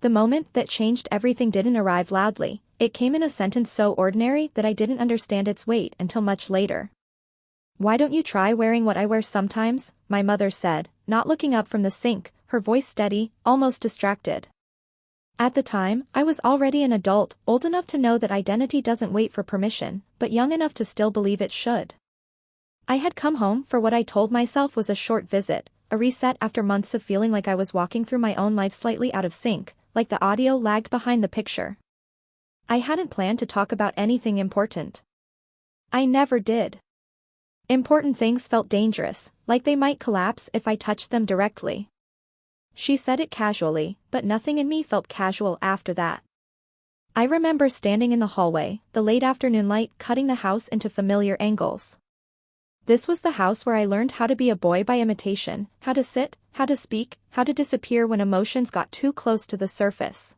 The moment that changed everything didn't arrive loudly, it came in a sentence so ordinary that I didn't understand its weight until much later. "Why don't you try wearing what I wear sometimes?" my mother said, not looking up from the sink, her voice steady, almost distracted. At the time, I was already an adult, old enough to know that identity doesn't wait for permission, but young enough to still believe it should. I had come home for what I told myself was a short visit, a reset after months of feeling like I was walking through my own life slightly out of sync, like the audio lagged behind the picture. I hadn't planned to talk about anything important. I never did. Important things felt dangerous, like they might collapse if I touched them directly. She said it casually, but nothing in me felt casual after that. I remember standing in the hallway, the late afternoon light cutting the house into familiar angles. This was the house where I learned how to be a boy by imitation, how to sit, how to speak, how to disappear when emotions got too close to the surface.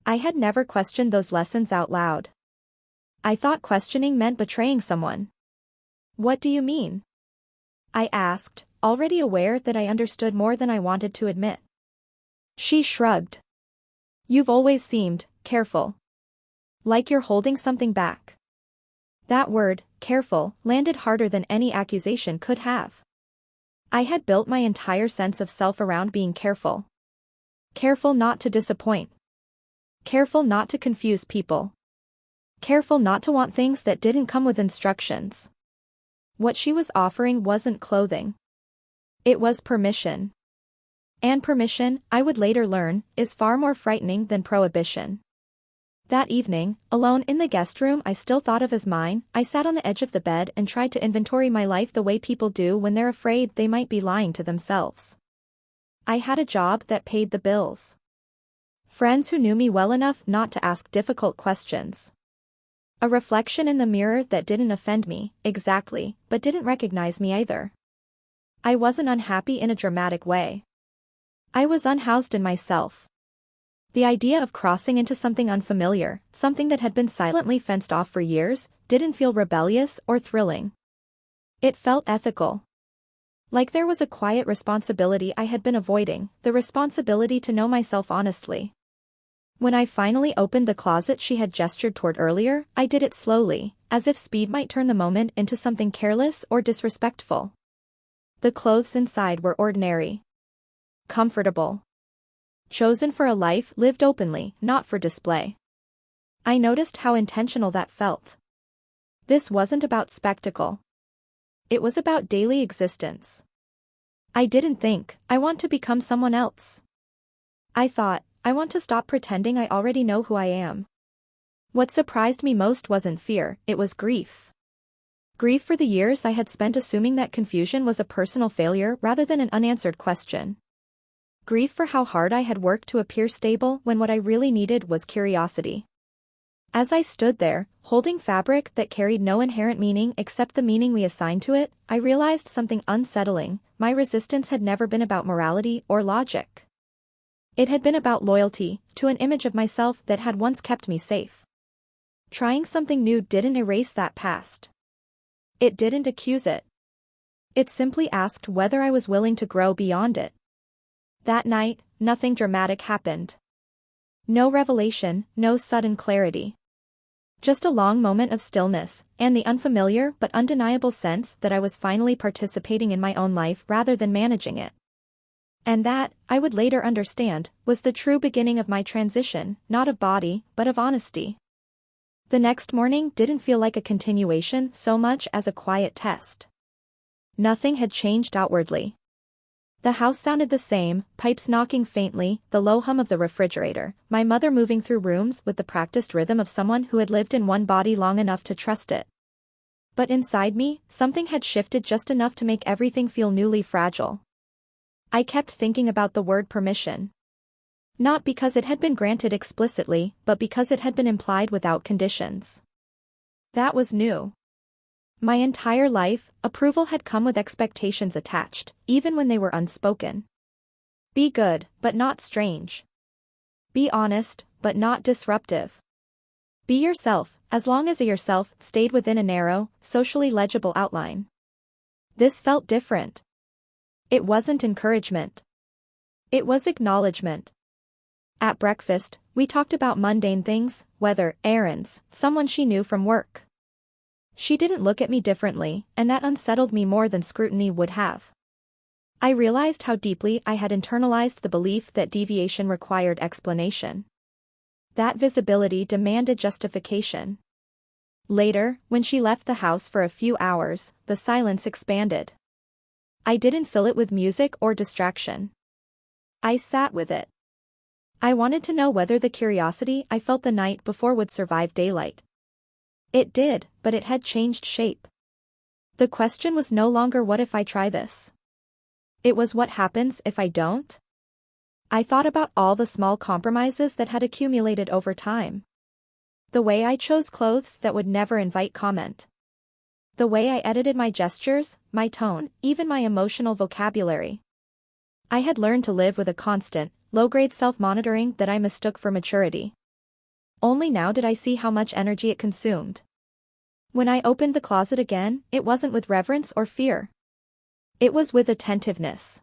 I had never questioned those lessons out loud. I thought questioning meant betraying someone. "What do you mean?" I asked, already aware that I understood more than I wanted to admit. She shrugged. "You've always seemed careful. Like you're holding something back." That word, careful, landed harder than any accusation could have. I had built my entire sense of self around being careful. Careful not to disappoint. Careful not to confuse people. Careful not to want things that didn't come with instructions. What she was offering wasn't clothing. It was permission. And permission, I would later learn, is far more frightening than prohibition. That evening, alone in the guest room I still thought of as mine, I sat on the edge of the bed and tried to inventory my life the way people do when they're afraid they might be lying to themselves. I had a job that paid the bills. Friends who knew me well enough not to ask difficult questions. A reflection in the mirror that didn't offend me, exactly, but didn't recognize me either. I wasn't unhappy in a dramatic way. I was unhoused in myself. The idea of crossing into something unfamiliar, something that had been silently fenced off for years, didn't feel rebellious or thrilling. It felt ethical. Like there was a quiet responsibility I had been avoiding, the responsibility to know myself honestly. When I finally opened the closet she had gestured toward earlier, I did it slowly, as if speed might turn the moment into something careless or disrespectful. The clothes inside were ordinary. Comfortable. Chosen for a life lived openly, not for display. I noticed how intentional that felt. This wasn't about spectacle. It was about daily existence. I didn't think, "I want to become someone else." I thought, "I want to stop pretending I already know who I am." What surprised me most wasn't fear, it was grief. Grief for the years I had spent assuming that confusion was a personal failure rather than an unanswered question. Grief for how hard I had worked to appear stable when what I really needed was curiosity. As I stood there, holding fabric that carried no inherent meaning except the meaning we assigned to it, I realized something unsettling. My resistance had never been about morality or logic. It had been about loyalty, to an image of myself that had once kept me safe. Trying something new didn't erase that past. It didn't accuse it. It simply asked whether I was willing to grow beyond it. That night, nothing dramatic happened. No revelation, no sudden clarity. Just a long moment of stillness, and the unfamiliar but undeniable sense that I was finally participating in my own life rather than managing it. And that, I would later understand, was the true beginning of my transition, not of body, but of honesty. The next morning didn't feel like a continuation so much as a quiet test. Nothing had changed outwardly. The house sounded the same, pipes knocking faintly, the low hum of the refrigerator, my mother moving through rooms with the practiced rhythm of someone who had lived in one body long enough to trust it. But inside me, something had shifted just enough to make everything feel newly fragile. I kept thinking about the word permission. Not because it had been granted explicitly, but because it had been implied without conditions. That was new. My entire life, approval had come with expectations attached, even when they were unspoken. Be good, but not strange. Be honest, but not disruptive. Be yourself, as long as yourself stayed within a narrow, socially legible outline. This felt different. It wasn't encouragement. It was acknowledgement. At breakfast, we talked about mundane things, weather, errands, someone she knew from work. She didn't look at me differently, and that unsettled me more than scrutiny would have. I realized how deeply I had internalized the belief that deviation required explanation. That visibility demanded justification. Later, when she left the house for a few hours, the silence expanded. I didn't fill it with music or distraction. I sat with it. I wanted to know whether the curiosity I felt the night before would survive daylight. It did, but it had changed shape. The question was no longer what if I try this. It was what happens if I don't? I thought about all the small compromises that had accumulated over time. The way I chose clothes that would never invite comment. The way I edited my gestures, my tone, even my emotional vocabulary. I had learned to live with a constant, low-grade self-monitoring that I mistook for maturity. Only now did I see how much energy it consumed. When I opened the closet again, it wasn't with reverence or fear. It was with attentiveness.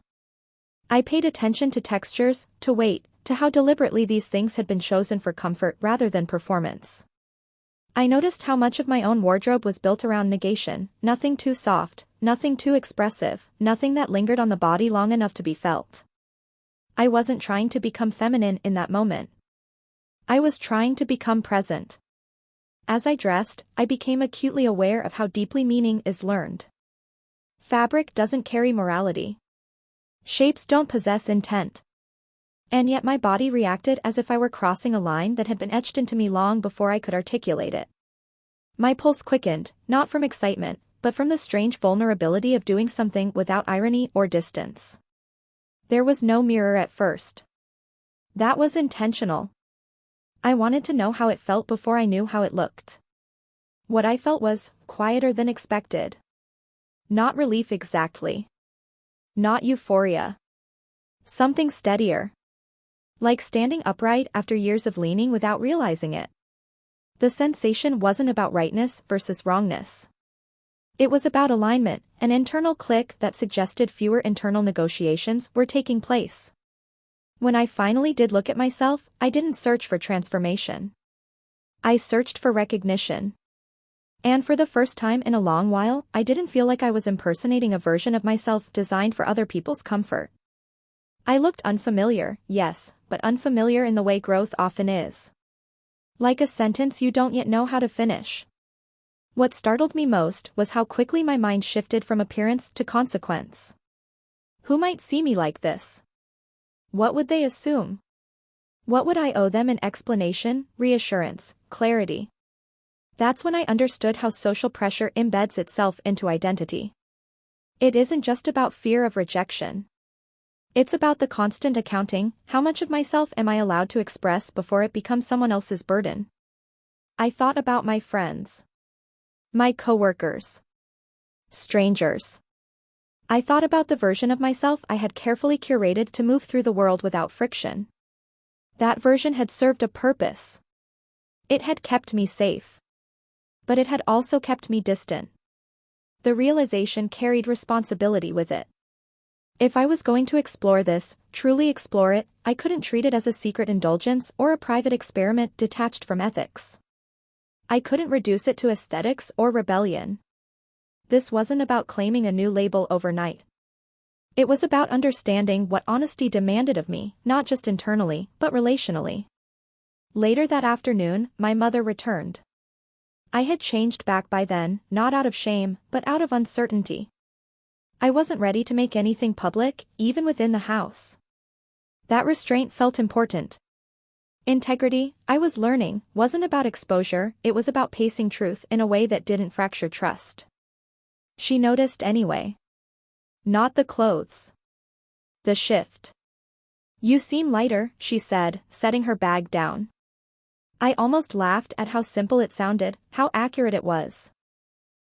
I paid attention to textures, to weight, to how deliberately these things had been chosen for comfort rather than performance. I noticed how much of my own wardrobe was built around negation, nothing too soft, nothing too expressive, nothing that lingered on the body long enough to be felt. I wasn't trying to become feminine in that moment. I was trying to become present. As I dressed, I became acutely aware of how deeply meaning is learned. Fabric doesn't carry morality. Shapes don't possess intent. And yet my body reacted as if I were crossing a line that had been etched into me long before I could articulate it. My pulse quickened, not from excitement, but from the strange vulnerability of doing something without irony or distance. There was no mirror at first. That was intentional. I wanted to know how it felt before I knew how it looked. What I felt was quieter than expected. Not relief exactly. Not euphoria. Something steadier. Like standing upright after years of leaning without realizing it. The sensation wasn't about rightness versus wrongness. It was about alignment, an internal click that suggested fewer internal negotiations were taking place. When I finally did look at myself, I didn't search for transformation. I searched for recognition. And for the first time in a long while, I didn't feel like I was impersonating a version of myself designed for other people's comfort. I looked unfamiliar, yes, but unfamiliar in the way growth often is. Like a sentence you don't yet know how to finish. What startled me most was how quickly my mind shifted from appearance to consequence. Who might see me like this? What would they assume? What would I owe them in explanation, reassurance, clarity? That's when I understood how social pressure embeds itself into identity. It isn't just about fear of rejection. It's about the constant accounting, how much of myself am I allowed to express before it becomes someone else's burden? I thought about my friends. My coworkers. Strangers. I thought about the version of myself I had carefully curated to move through the world without friction. That version had served a purpose. It had kept me safe. But it had also kept me distant. The realization carried responsibility with it. If I was going to explore this, truly explore it, I couldn't treat it as a secret indulgence or a private experiment detached from ethics. I couldn't reduce it to aesthetics or rebellion. This wasn't about claiming a new label overnight. It was about understanding what honesty demanded of me, not just internally, but relationally. Later that afternoon, my mother returned. I had changed back by then, not out of shame, but out of uncertainty. I wasn't ready to make anything public, even within the house. That restraint felt important. Integrity, I was learning, wasn't about exposure, it was about pacing truth in a way that didn't fracture trust. She noticed anyway. Not the clothes. The shift. You seem lighter, she said, setting her bag down. I almost laughed at how simple it sounded, how accurate it was.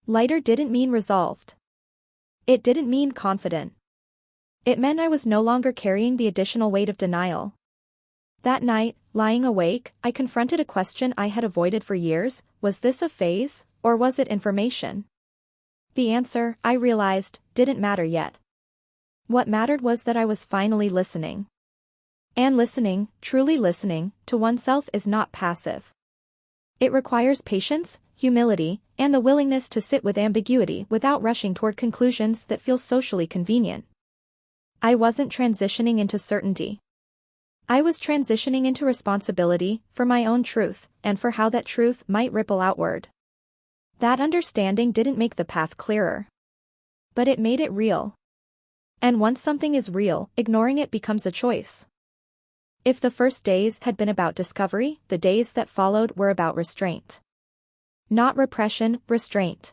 Lighter didn't mean resolved. It didn't mean confident. It meant I was no longer carrying the additional weight of denial. That night, lying awake, I confronted a question I had avoided for years: was this a phase, or was it information? The answer, I realized, didn't matter yet. What mattered was that I was finally listening. And listening, truly listening, to oneself is not passive. It requires patience, humility, and the willingness to sit with ambiguity without rushing toward conclusions that feel socially convenient. I wasn't transitioning into certainty. I was transitioning into responsibility for my own truth, and for how that truth might ripple outward. That understanding didn't make the path clearer. But it made it real. And once something is real, ignoring it becomes a choice. If the first days had been about discovery, the days that followed were about restraint. Not repression, restraint.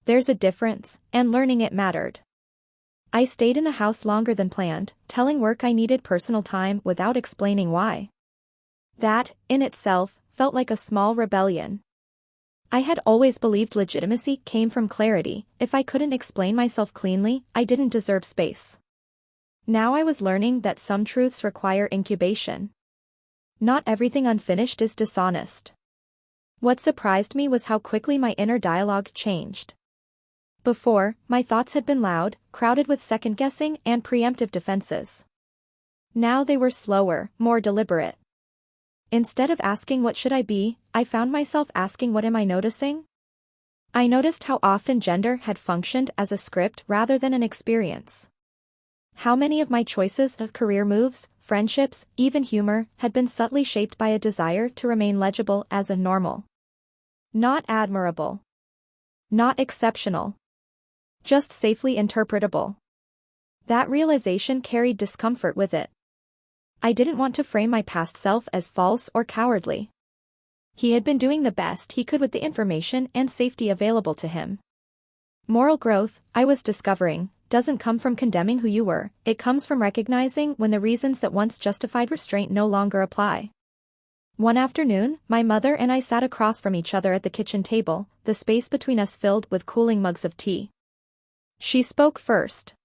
There's a difference, and learning it mattered. I stayed in the house longer than planned, telling work I needed personal time without explaining why. That, in itself, felt like a small rebellion. I had always believed legitimacy came from clarity. If I couldn't explain myself cleanly, I didn't deserve space. Now I was learning that some truths require incubation. Not everything unfinished is dishonest. What surprised me was how quickly my inner dialogue changed. Before, my thoughts had been loud, crowded with second-guessing and preemptive defenses. Now they were slower, more deliberate. Instead of asking what should I be, I found myself asking what am I noticing? I noticed how often gender had functioned as a script rather than an experience. How many of my choices of career moves, friendships, even humor, had been subtly shaped by a desire to remain legible as a normal. Not admirable. Not exceptional. Just safely interpretable. That realization carried discomfort with it. I didn't want to frame my past self as false or cowardly. He had been doing the best he could with the information and safety available to him. Moral growth, I was discovering, doesn't come from condemning who you were, it comes from recognizing when the reasons that once justified restraint no longer apply. One afternoon, my mother and I sat across from each other at the kitchen table, the space between us filled with cooling mugs of tea. She spoke first.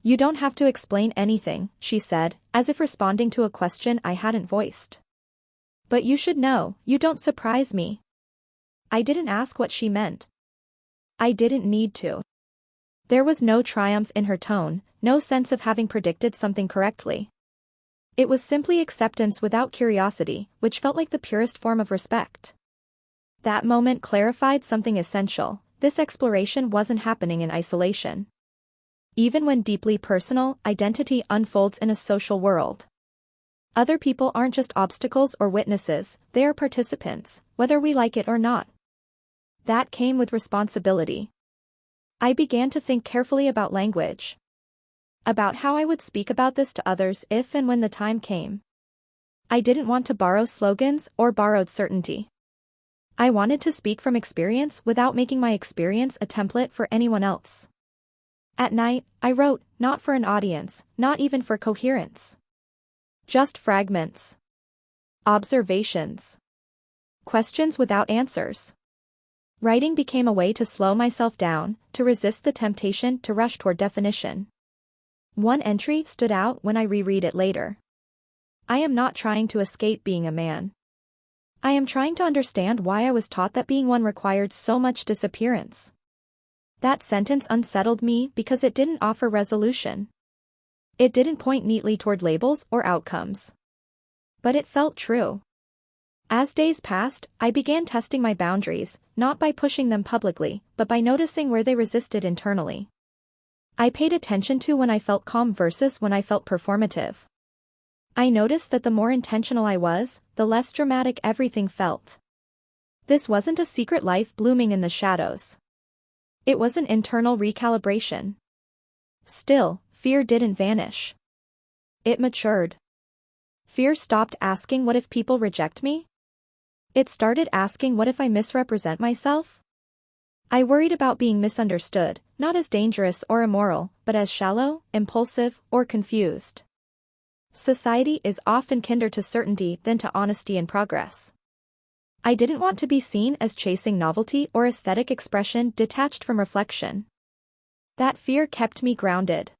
"You don't have to explain anything," she said, as if responding to a question I hadn't voiced. "But you should know, you don't surprise me." I didn't ask what she meant. I didn't need to. There was no triumph in her tone, no sense of having predicted something correctly. It was simply acceptance without curiosity, which felt like the purest form of respect. That moment clarified something essential. This exploration wasn't happening in isolation. Even when deeply personal, identity unfolds in a social world. Other people aren't just obstacles or witnesses, they are participants, whether we like it or not. That came with responsibility. I began to think carefully about language. About how I would speak about this to others if and when the time came. I didn't want to borrow slogans or borrowed certainty. I wanted to speak from experience without making my experience a template for anyone else. At night, I wrote, not for an audience, not even for coherence. Just fragments. Observations. Questions without answers. Writing became a way to slow myself down, to resist the temptation to rush toward definition. One entry stood out when I reread it later. "I am not trying to escape being a man. I am trying to understand why I was taught that being one required so much disappearance." That sentence unsettled me because it didn't offer resolution. It didn't point neatly toward labels or outcomes. But it felt true. As days passed, I began testing my boundaries, not by pushing them publicly, but by noticing where they resisted internally. I paid attention to when I felt calm versus when I felt performative. I noticed that the more intentional I was, the less dramatic everything felt. This wasn't a secret life blooming in the shadows. It was an internal recalibration. Still, fear didn't vanish. It matured. Fear stopped asking what if people reject me? It started asking what if I misrepresent myself? I worried about being misunderstood, not as dangerous or immoral, but as shallow, impulsive, or confused. Society is often kinder to certainty than to honesty and progress. I didn't want to be seen as chasing novelty or aesthetic expression detached from reflection. That fear kept me grounded.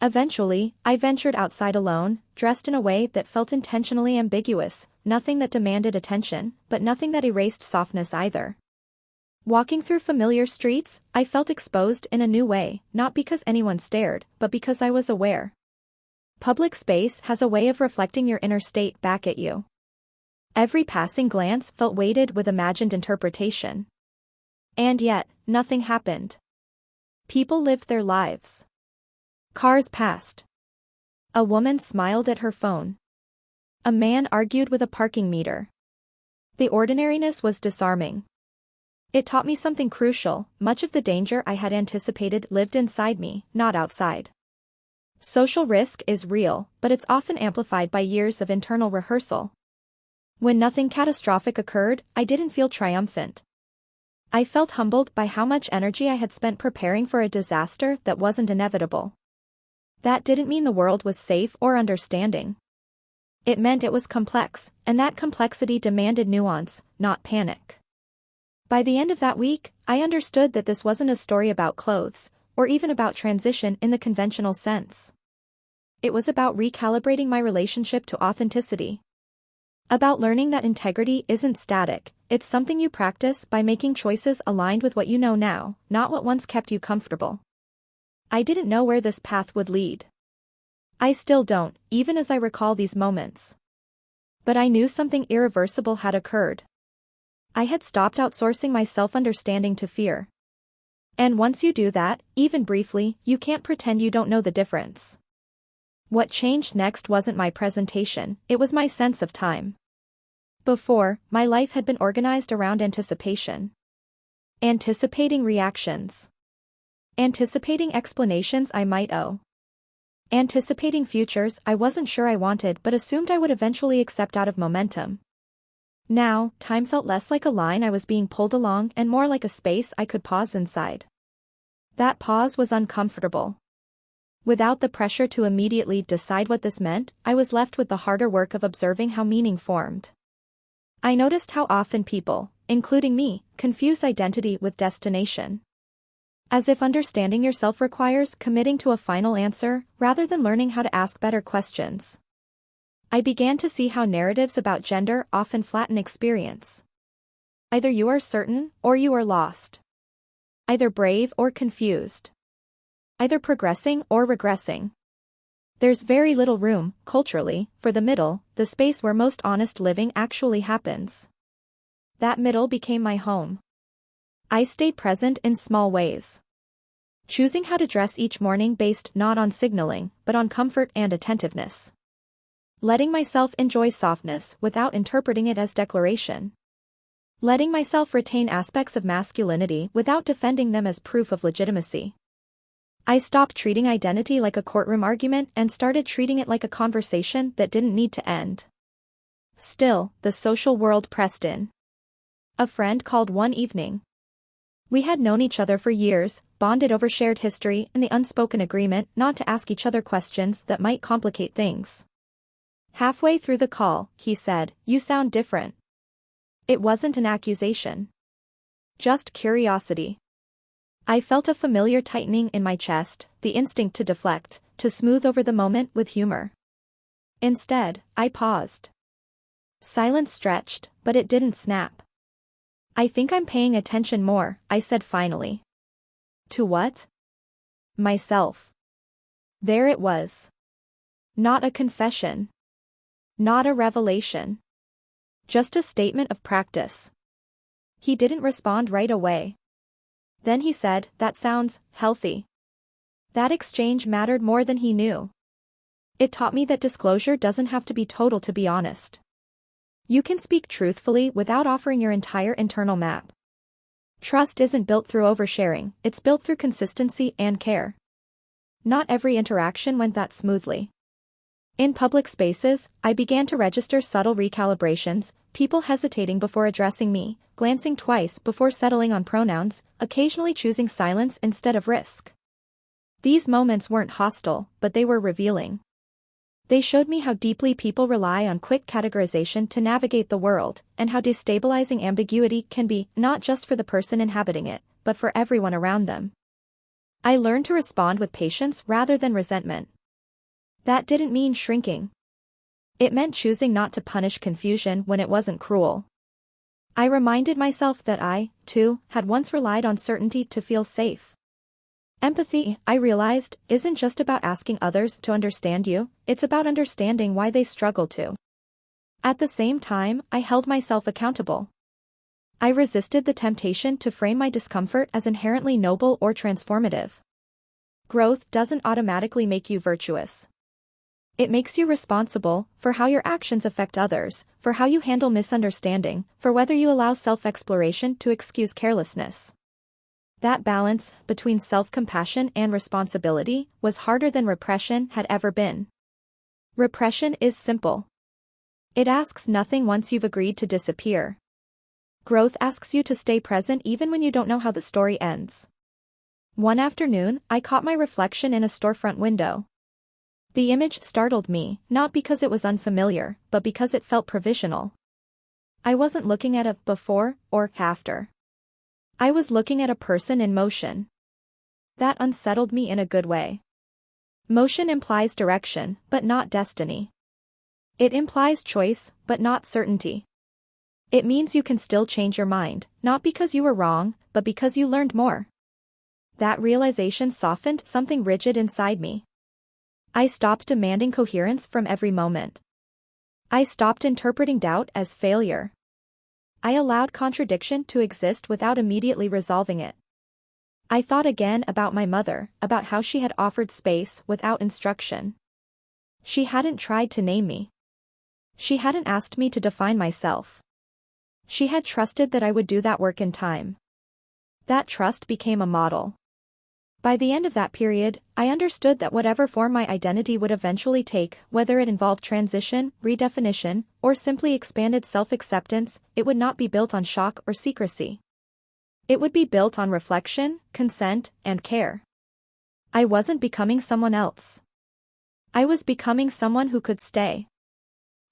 Eventually, I ventured outside alone, dressed in a way that felt intentionally ambiguous, nothing that demanded attention, but nothing that erased softness either. Walking through familiar streets, I felt exposed in a new way, not because anyone stared, but because I was aware. Public space has a way of reflecting your inner state back at you. Every passing glance felt weighted with imagined interpretation. And yet, nothing happened. People lived their lives. Cars passed. A woman smiled at her phone. A man argued with a parking meter. The ordinariness was disarming. It taught me something crucial: much of the danger I had anticipated lived inside me, not outside. Social risk is real, but it's often amplified by years of internal rehearsal. When nothing catastrophic occurred, I didn't feel triumphant. I felt humbled by how much energy I had spent preparing for a disaster that wasn't inevitable. That didn't mean the world was safe or understanding. It meant it was complex, and that complexity demanded nuance, not panic. By the end of that week, I understood that this wasn't a story about clothes, or even about transition in the conventional sense. It was about recalibrating my relationship to authenticity. About learning that integrity isn't static, it's something you practice by making choices aligned with what you know now, not what once kept you comfortable. I didn't know where this path would lead. I still don't, even as I recall these moments. But I knew something irreversible had occurred. I had stopped outsourcing my self-understanding to fear. And once you do that, even briefly, you can't pretend you don't know the difference. What changed next wasn't my presentation, it was my sense of time. Before, my life had been organized around anticipation. Anticipating reactions. Anticipating explanations I might owe. Anticipating futures I wasn't sure I wanted but assumed I would eventually accept out of momentum. Now, time felt less like a line I was being pulled along and more like a space I could pause inside. That pause was uncomfortable. Without the pressure to immediately decide what this meant, I was left with the harder work of observing how meaning formed. I noticed how often people, including me, confuse identity with destination. As if understanding yourself requires committing to a final answer, rather than learning how to ask better questions. I began to see how narratives about gender often flatten experience. Either you are certain, or you are lost. Either brave or confused. Either progressing or regressing. There's very little room, culturally, for the middle, the space where most honest living actually happens. That middle became my home. I stayed present in small ways. Choosing how to dress each morning based not on signaling, but on comfort and attentiveness. Letting myself enjoy softness without interpreting it as declaration. Letting myself retain aspects of masculinity without defending them as proof of legitimacy. I stopped treating identity like a courtroom argument and started treating it like a conversation that didn't need to end. Still, the social world pressed in. A friend called one evening. We had known each other for years, bonded over shared history and the unspoken agreement not to ask each other questions that might complicate things. Halfway through the call, he said, "You sound different." It wasn't an accusation. Just curiosity. I felt a familiar tightening in my chest, the instinct to deflect, to smooth over the moment with humor. Instead, I paused. Silence stretched, but it didn't snap. "I think I'm paying attention more," I said finally. To what? Myself. There it was. Not a confession. Not a revelation. Just a statement of practice. He didn't respond right away. Then he said, "That sounds healthy." That exchange mattered more than he knew. It taught me that disclosure doesn't have to be total to be honest. You can speak truthfully without offering your entire internal map. Trust isn't built through oversharing, it's built through consistency and care. Not every interaction went that smoothly. In public spaces, I began to register subtle recalibrations, people hesitating before addressing me, glancing twice before settling on pronouns, occasionally choosing silence instead of risk. These moments weren't hostile, but they were revealing. They showed me how deeply people rely on quick categorization to navigate the world, and how destabilizing ambiguity can be, not just for the person inhabiting it, but for everyone around them. I learned to respond with patience rather than resentment. That didn't mean shrinking. It meant choosing not to punish confusion when it wasn't cruel. I reminded myself that I, too, had once relied on certainty to feel safe. Empathy, I realized, isn't just about asking others to understand you, it's about understanding why they struggle to. At the same time, I held myself accountable. I resisted the temptation to frame my discomfort as inherently noble or transformative. Growth doesn't automatically make you virtuous. It makes you responsible for how your actions affect others, for how you handle misunderstanding, for whether you allow self-exploration to excuse carelessness. That balance between self-compassion and responsibility was harder than repression had ever been. Repression is simple. It asks nothing once you've agreed to disappear. Growth asks you to stay present even when you don't know how the story ends. One afternoon, I caught my reflection in a storefront window. The image startled me, not because it was unfamiliar, but because it felt provisional. I wasn't looking at a before or after. I was looking at a person in motion. That unsettled me in a good way. Motion implies direction, but not destiny. It implies choice, but not certainty. It means you can still change your mind, not because you were wrong, but because you learned more. That realization softened something rigid inside me. I stopped demanding coherence from every moment. I stopped interpreting doubt as failure. I allowed contradiction to exist without immediately resolving it. I thought again about my mother, about how she had offered space without instruction. She hadn't tried to name me. She hadn't asked me to define myself. She had trusted that I would do that work in time. That trust became a model. By the end of that period, I understood that whatever form my identity would eventually take, whether it involved transition, redefinition, or simply expanded self-acceptance, it would not be built on shock or secrecy. It would be built on reflection, consent, and care. I wasn't becoming someone else. I was becoming someone who could stay.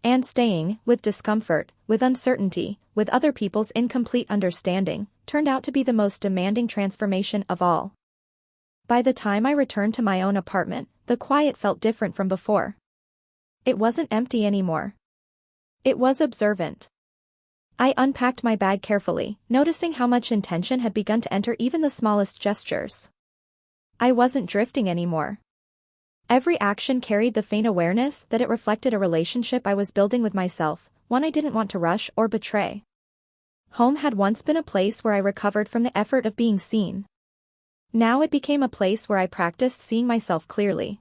And staying, with discomfort, with uncertainty, with other people's incomplete understanding, turned out to be the most demanding transformation of all. By the time I returned to my own apartment, the quiet felt different from before. It wasn't empty anymore. It was observant. I unpacked my bag carefully, noticing how much intention had begun to enter even the smallest gestures. I wasn't drifting anymore. Every action carried the faint awareness that it reflected a relationship I was building with myself, one I didn't want to rush or betray. Home had once been a place where I recovered from the effort of being seen. Now it became a place where I practiced seeing myself clearly.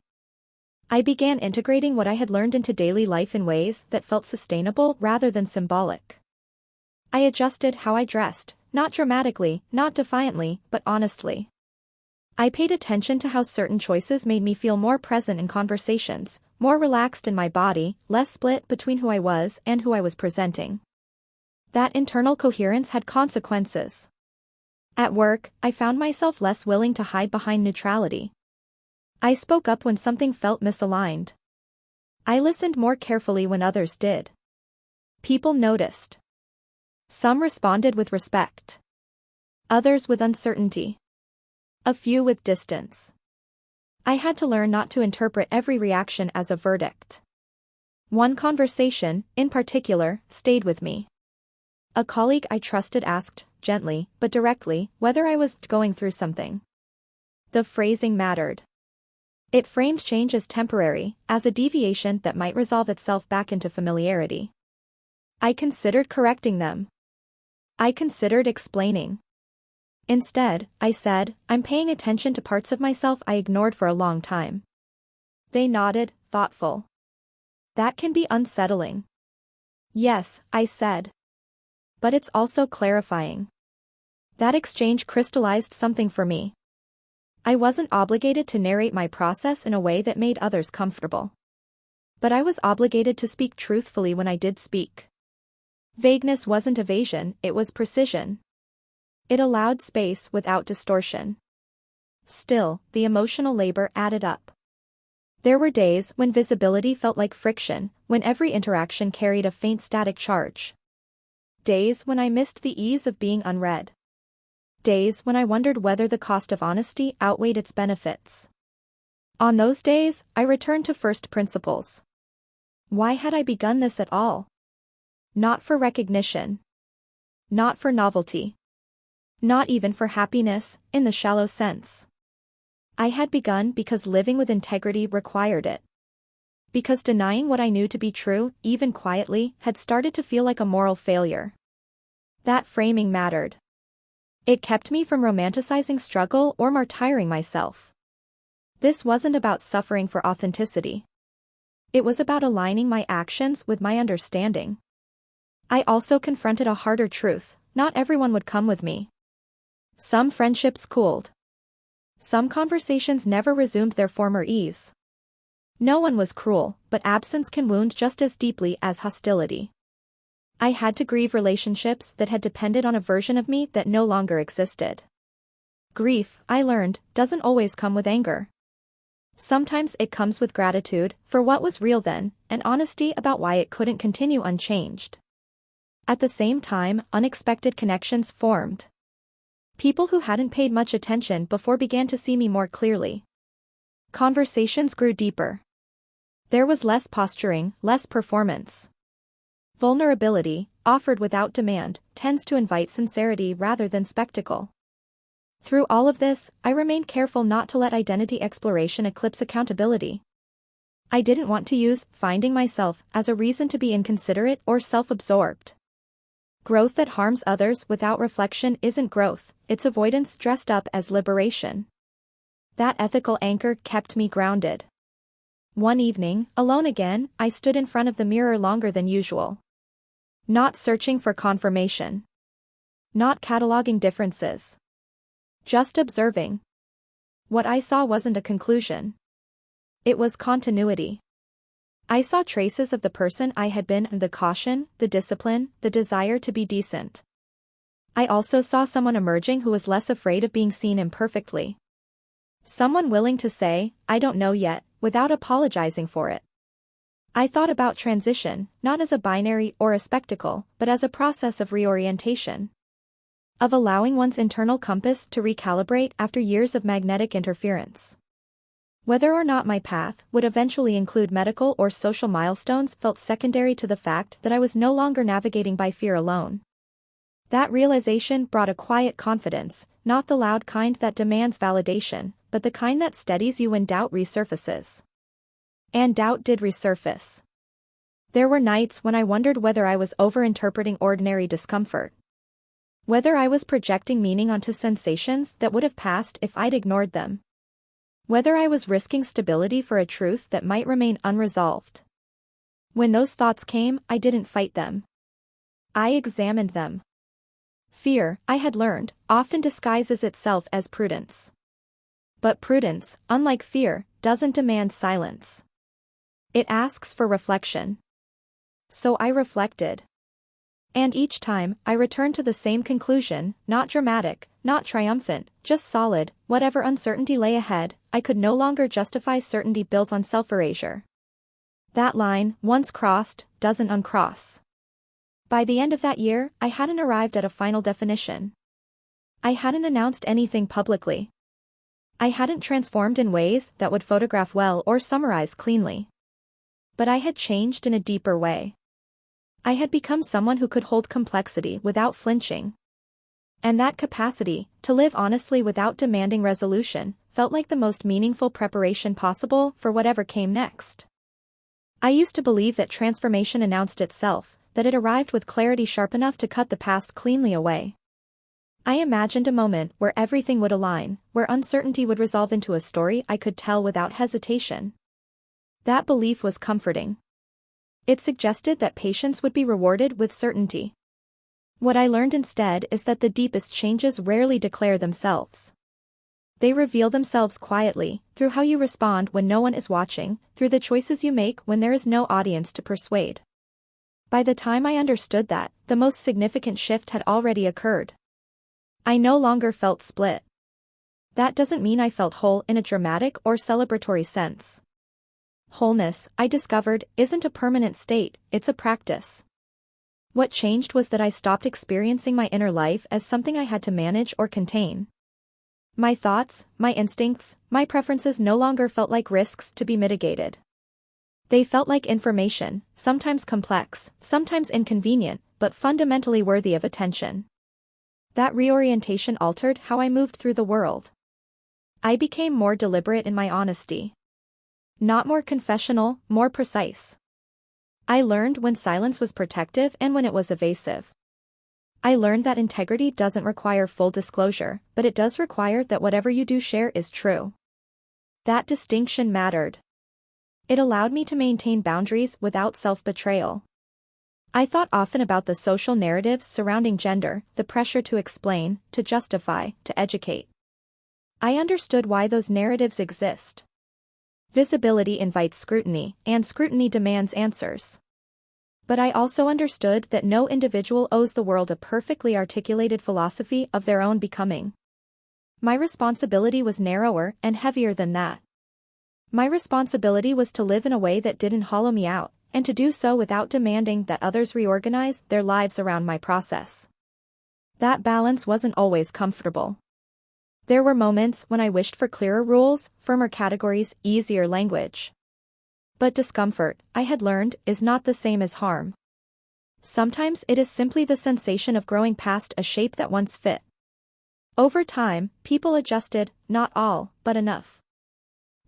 I began integrating what I had learned into daily life in ways that felt sustainable rather than symbolic. I adjusted how I dressed, not dramatically, not defiantly, but honestly. I paid attention to how certain choices made me feel more present in conversations, more relaxed in my body, less split between who I was and who I was presenting. That internal coherence had consequences. At work, I found myself less willing to hide behind neutrality. I spoke up when something felt misaligned. I listened more carefully when others did. People noticed. Some responded with respect. Others with uncertainty. A few with distance. I had to learn not to interpret every reaction as a verdict. One conversation, in particular, stayed with me. A colleague I trusted asked, gently, but directly, whether I was going through something. The phrasing mattered. It framed change as temporary, as a deviation that might resolve itself back into familiarity. I considered correcting them. I considered explaining. Instead, I said, I'm paying attention to parts of myself I ignored for a long time. They nodded, thoughtful. That can be unsettling. Yes, I said. But it's also clarifying. That exchange crystallized something for me. I wasn't obligated to narrate my process in a way that made others comfortable. But I was obligated to speak truthfully when I did speak. Vagueness wasn't evasion, it was precision. It allowed space without distortion. Still, the emotional labor added up. There were days when visibility felt like friction, when every interaction carried a faint static charge. Days when I missed the ease of being unread. Days when I wondered whether the cost of honesty outweighed its benefits. On those days, I returned to first principles. Why had I begun this at all? Not for recognition. Not for novelty. Not even for happiness, in the shallow sense. I had begun because living with integrity required it. Because denying what I knew to be true, even quietly, had started to feel like a moral failure. That framing mattered. It kept me from romanticizing struggle or martyring myself. This wasn't about suffering for authenticity. It was about aligning my actions with my understanding. I also confronted a harder truth: not everyone would come with me. Some friendships cooled. Some conversations never resumed their former ease. No one was cruel, but absence can wound just as deeply as hostility. I had to grieve relationships that had depended on a version of me that no longer existed. Grief, I learned, doesn't always come with anger. Sometimes it comes with gratitude for what was real then, and honesty about why it couldn't continue unchanged. At the same time, unexpected connections formed. People who hadn't paid much attention before began to see me more clearly. Conversations grew deeper. There was less posturing, less performance. Vulnerability, offered without demand, tends to invite sincerity rather than spectacle. Through all of this, I remained careful not to let identity exploration eclipse accountability. I didn't want to use finding myself as a reason to be inconsiderate or self-absorbed. Growth that harms others without reflection isn't growth, it's avoidance dressed up as liberation. That ethical anchor kept me grounded. One evening, alone again, I stood in front of the mirror longer than usual. Not searching for confirmation. Not cataloging differences. Just observing. What I saw wasn't a conclusion. It was continuity. I saw traces of the person I had been: the caution, the discipline, the desire to be decent. I also saw someone emerging who was less afraid of being seen imperfectly. Someone willing to say, "I don't know yet," without apologizing for it. I thought about transition, not as a binary or a spectacle, but as a process of reorientation. Of allowing one's internal compass to recalibrate after years of magnetic interference. Whether or not my path would eventually include medical or social milestones felt secondary to the fact that I was no longer navigating by fear alone. That realization brought a quiet confidence, not the loud kind that demands validation, but the kind that steadies you when doubt resurfaces. And doubt did resurface. There were nights when I wondered whether I was overinterpreting ordinary discomfort. Whether I was projecting meaning onto sensations that would have passed if I'd ignored them. Whether I was risking stability for a truth that might remain unresolved. When those thoughts came, I didn't fight them. I examined them. Fear, I had learned, often disguises itself as prudence. But prudence, unlike fear, doesn't demand silence. It asks for reflection. So I reflected. And each time, I returned to the same conclusion: not dramatic, not triumphant, just solid. Whatever uncertainty lay ahead, I could no longer justify certainty built on self-erasure. That line, once crossed, doesn't uncross. By the end of that year, I hadn't arrived at a final definition. I hadn't announced anything publicly. I hadn't transformed in ways that would photograph well or summarize cleanly. But I had changed in a deeper way. I had become someone who could hold complexity without flinching. And that capacity, to live honestly without demanding resolution, felt like the most meaningful preparation possible for whatever came next. I used to believe that transformation announced itself, that it arrived with clarity sharp enough to cut the past cleanly away. I imagined a moment where everything would align, where uncertainty would resolve into a story I could tell without hesitation. That belief was comforting. It suggested that patience would be rewarded with certainty. What I learned instead is that the deepest changes rarely declare themselves. They reveal themselves quietly, through how you respond when no one is watching, through the choices you make when there is no audience to persuade. By the time I understood that, the most significant shift had already occurred. I no longer felt split. That doesn't mean I felt whole in a dramatic or celebratory sense. Wholeness, I discovered, isn't a permanent state, it's a practice. What changed was that I stopped experiencing my inner life as something I had to manage or contain. My thoughts, my instincts, my preferences no longer felt like risks to be mitigated. They felt like information, sometimes complex, sometimes inconvenient, but fundamentally worthy of attention. That reorientation altered how I moved through the world. I became more deliberate in my honesty. Not more confessional, more precise. I learned when silence was protective and when it was evasive. I learned that integrity doesn't require full disclosure, but it does require that whatever you do share is true. That distinction mattered. It allowed me to maintain boundaries without self-betrayal. I thought often about the social narratives surrounding gender, the pressure to explain, to justify, to educate. I understood why those narratives exist. Visibility invites scrutiny, and scrutiny demands answers. But I also understood that no individual owes the world a perfectly articulated philosophy of their own becoming. My responsibility was narrower and heavier than that. My responsibility was to live in a way that didn't hollow me out, and to do so without demanding that others reorganize their lives around my process. That balance wasn't always comfortable. There were moments when I wished for clearer rules, firmer categories, easier language. But discomfort, I had learned, is not the same as harm. Sometimes it is simply the sensation of growing past a shape that once fit. Over time, people adjusted, not all, but enough.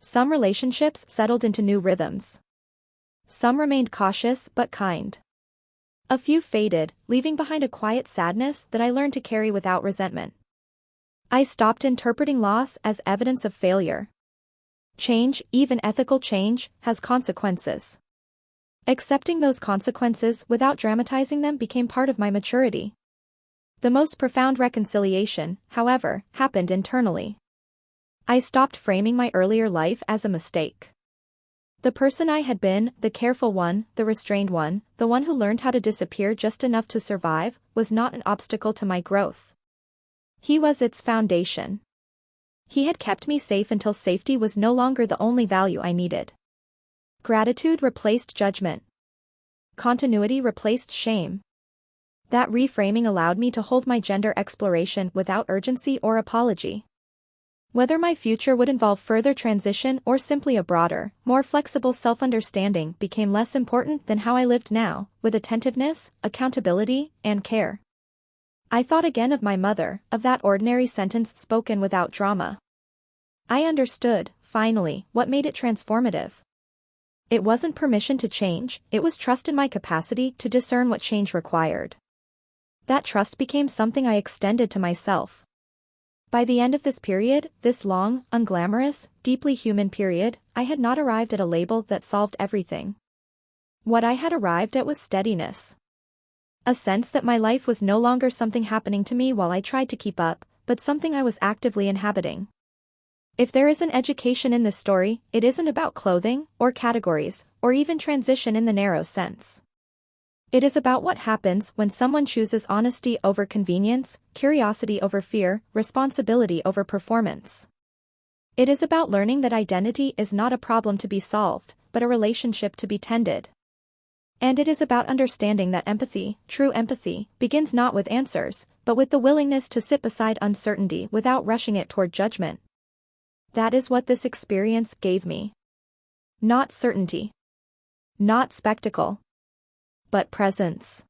Some relationships settled into new rhythms. Some remained cautious but kind. A few faded, leaving behind a quiet sadness that I learned to carry without resentment. I stopped interpreting loss as evidence of failure. Change, even ethical change, has consequences. Accepting those consequences without dramatizing them became part of my maturity. The most profound reconciliation, however, happened internally. I stopped framing my earlier life as a mistake. The person I had been, the careful one, the restrained one, the one who learned how to disappear just enough to survive, was not an obstacle to my growth. He was its foundation. He had kept me safe until safety was no longer the only value I needed. Gratitude replaced judgment. Continuity replaced shame. That reframing allowed me to hold my gender exploration without urgency or apology. Whether my future would involve further transition or simply a broader, more flexible self-understanding became less important than how I lived now, with attentiveness, accountability, and care. I thought again of my mother, of that ordinary sentence spoken without drama. I understood, finally, what made it transformative. It wasn't permission to change, it was trust in my capacity to discern what change required. That trust became something I extended to myself. By the end of this period, this long, unglamorous, deeply human period, I had not arrived at a label that solved everything. What I had arrived at was steadiness. A sense that my life was no longer something happening to me while I tried to keep up, but something I was actively inhabiting. If there is an education in this story, it isn't about clothing, or categories, or even transition in the narrow sense. It is about what happens when someone chooses honesty over convenience, curiosity over fear, responsibility over performance. It is about learning that identity is not a problem to be solved, but a relationship to be tended. And it is about understanding that empathy, true empathy, begins not with answers, but with the willingness to sit beside uncertainty without rushing it toward judgment. That is what this experience gave me. Not certainty. Not spectacle. But presence.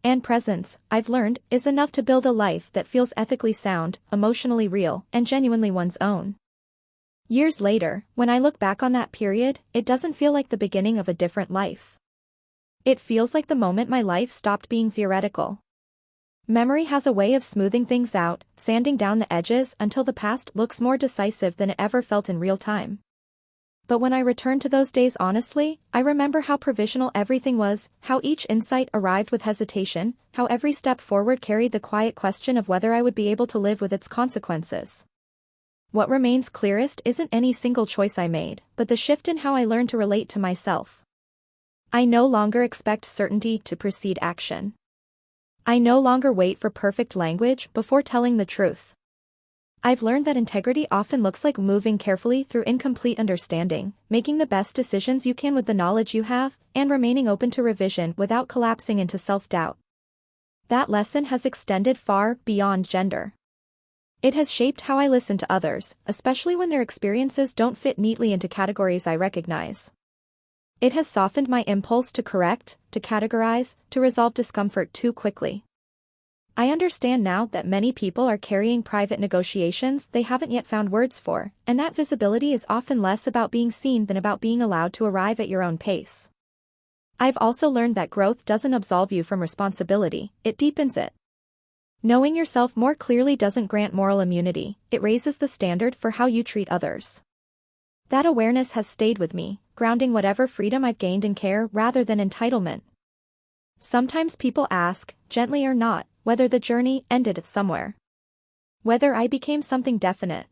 And presence, I've learned, is enough to build a life that feels ethically sound, emotionally real, and genuinely one's own. Years later, when I look back on that period, it doesn't feel like the beginning of a different life. It feels like the moment my life stopped being theoretical. Memory has a way of smoothing things out, sanding down the edges until the past looks more decisive than it ever felt in real time. But when I return to those days honestly, I remember how provisional everything was, how each insight arrived with hesitation, how every step forward carried the quiet question of whether I would be able to live with its consequences. What remains clearest isn't any single choice I made, but the shift in how I learned to relate to myself. I no longer expect certainty to precede action. I no longer wait for perfect language before telling the truth. I've learned that integrity often looks like moving carefully through incomplete understanding, making the best decisions you can with the knowledge you have, and remaining open to revision without collapsing into self-doubt. That lesson has extended far beyond gender. It has shaped how I listen to others, especially when their experiences don't fit neatly into categories I recognize. It has softened my impulse to correct, to categorize, to resolve discomfort too quickly. I understand now that many people are carrying private negotiations they haven't yet found words for, and that visibility is often less about being seen than about being allowed to arrive at your own pace. I've also learned that growth doesn't absolve you from responsibility, it deepens it. Knowing yourself more clearly doesn't grant moral immunity, it raises the standard for how you treat others. That awareness has stayed with me, grounding whatever freedom I've gained in care rather than entitlement. Sometimes people ask, gently or not, whether the journey ended somewhere. Whether I became something definite.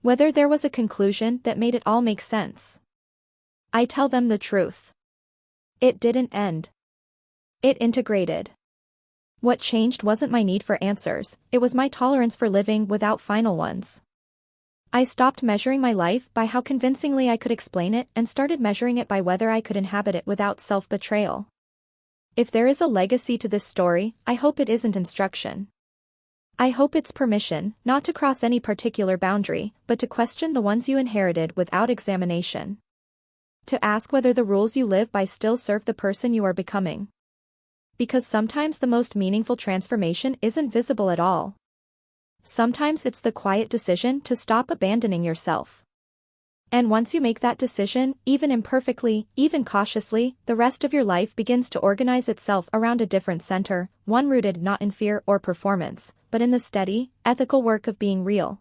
Whether there was a conclusion that made it all make sense. I tell them the truth. It didn't end. It integrated. What changed wasn't my need for answers, it was my tolerance for living without final ones. I stopped measuring my life by how convincingly I could explain it and started measuring it by whether I could inhabit it without self-betrayal. If there is a legacy to this story, I hope it isn't instruction. I hope it's permission, not to cross any particular boundary, but to question the ones you inherited without examination. To ask whether the rules you live by still serve the person you are becoming. Because sometimes the most meaningful transformation isn't visible at all. Sometimes it's the quiet decision to stop abandoning yourself. And once you make that decision, even imperfectly, even cautiously, the rest of your life begins to organize itself around a different center, one rooted not in fear or performance, but in the steady, ethical work of being real.